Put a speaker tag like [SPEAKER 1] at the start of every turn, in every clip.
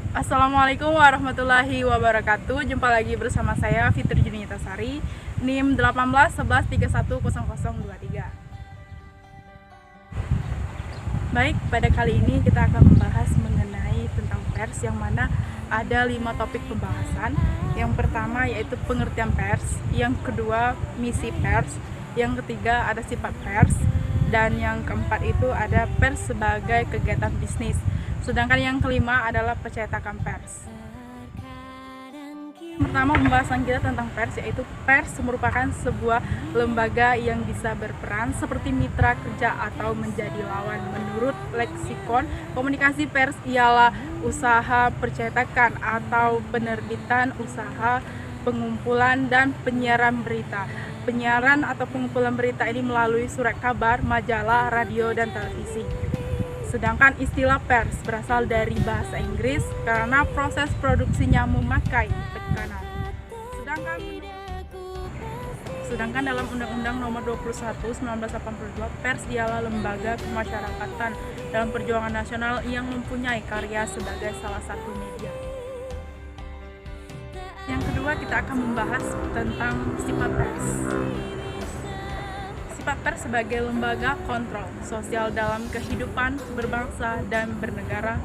[SPEAKER 1] Assalamualaikum warahmatullahi wabarakatuh. Jumpa lagi bersama saya Fitri Junita Sari, NIM 1811310023. Baik, pada kali ini kita akan membahas mengenai tentang pers, yang mana ada 5 topik pembahasan. Yang pertama yaitu pengertian pers, yang kedua misi pers, yang ketiga ada sifat pers, dan yang keempat itu ada pers sebagai kegiatan bisnis. Sedangkan yang kelima adalah percetakan pers. Pertama, pembahasan kita tentang pers yaitu pers merupakan sebuah lembaga yang bisa berperan seperti mitra kerja atau menjadi lawan. Menurut leksikon komunikasi, pers ialah usaha percetakan atau penerbitan, usaha pengumpulan dan penyiaran berita. Penyiaran atau pengumpulan berita ini melalui surat kabar, majalah, radio, dan televisi. Sedangkan istilah pers berasal dari bahasa Inggris karena proses produksinya memakai tekanan. Sedangkan dalam Undang-Undang Nomor 21 1982, pers ialah lembaga kemasyarakatan dalam perjuangan nasional yang mempunyai karya sebagai salah satu media. Yang kedua, kita akan membahas tentang sifat pers. Sifat pers sebagai lembaga kontrol sosial dalam kehidupan berbangsa dan bernegara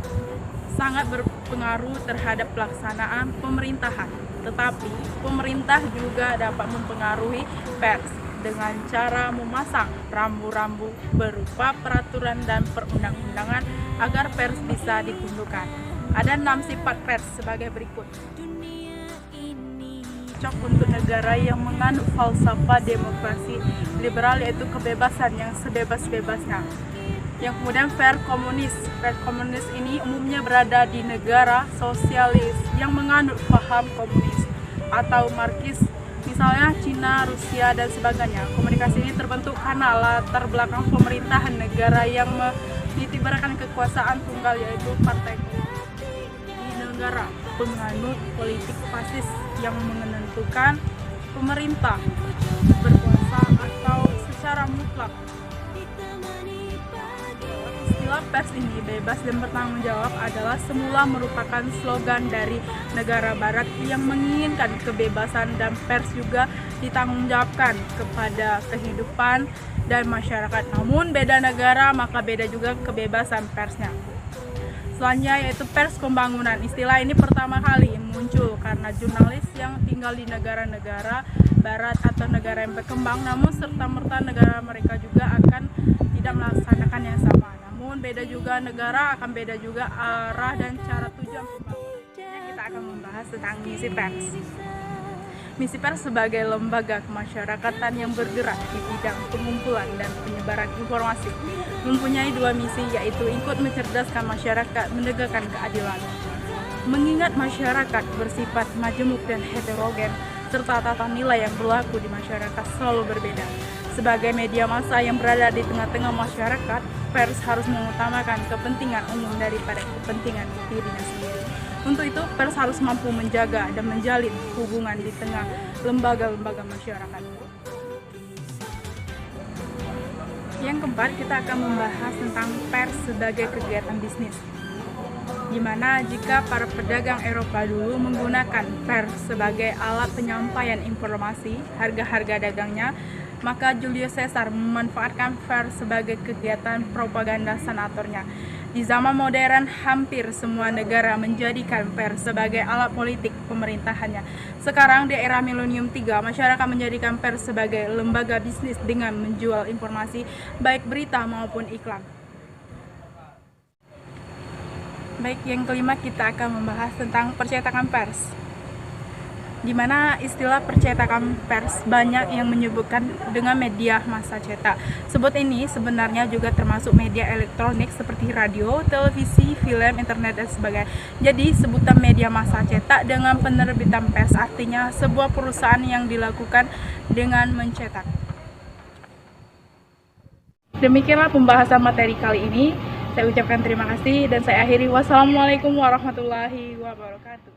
[SPEAKER 1] sangat berpengaruh terhadap pelaksanaan pemerintahan. Tetapi pemerintah juga dapat mempengaruhi pers dengan cara memasang rambu-rambu berupa peraturan dan perundang-undangan agar pers bisa ditundukkan. Ada 6 sifat pers sebagai berikut. Cocok untuk negara yang menganut falsafah demokrasi liberal, yaitu kebebasan yang sebebas-bebasnya. Yang kemudian fair komunis. Fair komunis ini umumnya berada di negara sosialis yang menganut paham komunis atau marxis, misalnya Cina, Rusia, dan sebagainya. Komunikasi ini terbentuk karena latar belakang pemerintahan negara yang menitiberkan kekuasaan tunggal, yaitu partai komunis. Di negara penganut politik fasis yang menentukan pemerintah berkuasa atau secara mutlak. Istilah pers ini bebas dan bertanggung jawab adalah semula merupakan slogan dari negara barat yang menginginkan kebebasan, dan pers juga ditanggungjawabkan kepada kehidupan dan masyarakat. Namun beda negara maka beda juga kebebasan persnya. Selanjutnya yaitu pers pembangunan. Istilah ini pertama kali muncul karena jurnalis yang tinggal di negara-negara barat atau negara yang berkembang, namun serta-merta negara mereka juga akan tidak melaksanakan yang sama. Namun beda juga negara akan beda juga arah dan cara tujuan pembangunan. Kita akan membahas tentang misi pers. Misi pers sebagai lembaga kemasyarakatan yang bergerak di bidang pengumpulan dan penyebaran informasi mempunyai 2 misi, yaitu ikut mencerdaskan masyarakat, menegakkan keadilan. Mengingat masyarakat bersifat majemuk dan heterogen, serta tata nilai yang berlaku di masyarakat selalu berbeda. Sebagai media massa yang berada di tengah-tengah masyarakat, pers harus mengutamakan kepentingan umum daripada kepentingan dirinya sendiri. Untuk itu, pers harus mampu menjaga dan menjalin hubungan di tengah lembaga-lembaga masyarakat. Yang keempat, kita akan membahas tentang pers sebagai kegiatan bisnis, di mana jika para pedagang Eropa dulu menggunakan pers sebagai alat penyampaian informasi harga-harga dagangnya, maka Julius Caesar memanfaatkan pers sebagai kegiatan propaganda senatornya. Di zaman modern, hampir semua negara menjadikan pers sebagai alat politik pemerintahannya. Sekarang di era milenium 3, masyarakat menjadikan pers sebagai lembaga bisnis dengan menjual informasi, baik berita maupun iklan. Baik, yang kelima kita akan membahas tentang percetakan pers, di mana istilah percetakan pers banyak yang menyebutkan dengan media massa cetak. Sebut ini sebenarnya juga termasuk media elektronik seperti radio, televisi, film, internet, dan sebagainya. Jadi sebutan media massa cetak dengan penerbitan pers artinya sebuah perusahaan yang dilakukan dengan mencetak. Demikianlah pembahasan materi kali ini. Saya ucapkan terima kasih dan saya akhiri. Wassalamualaikum warahmatullahi wabarakatuh.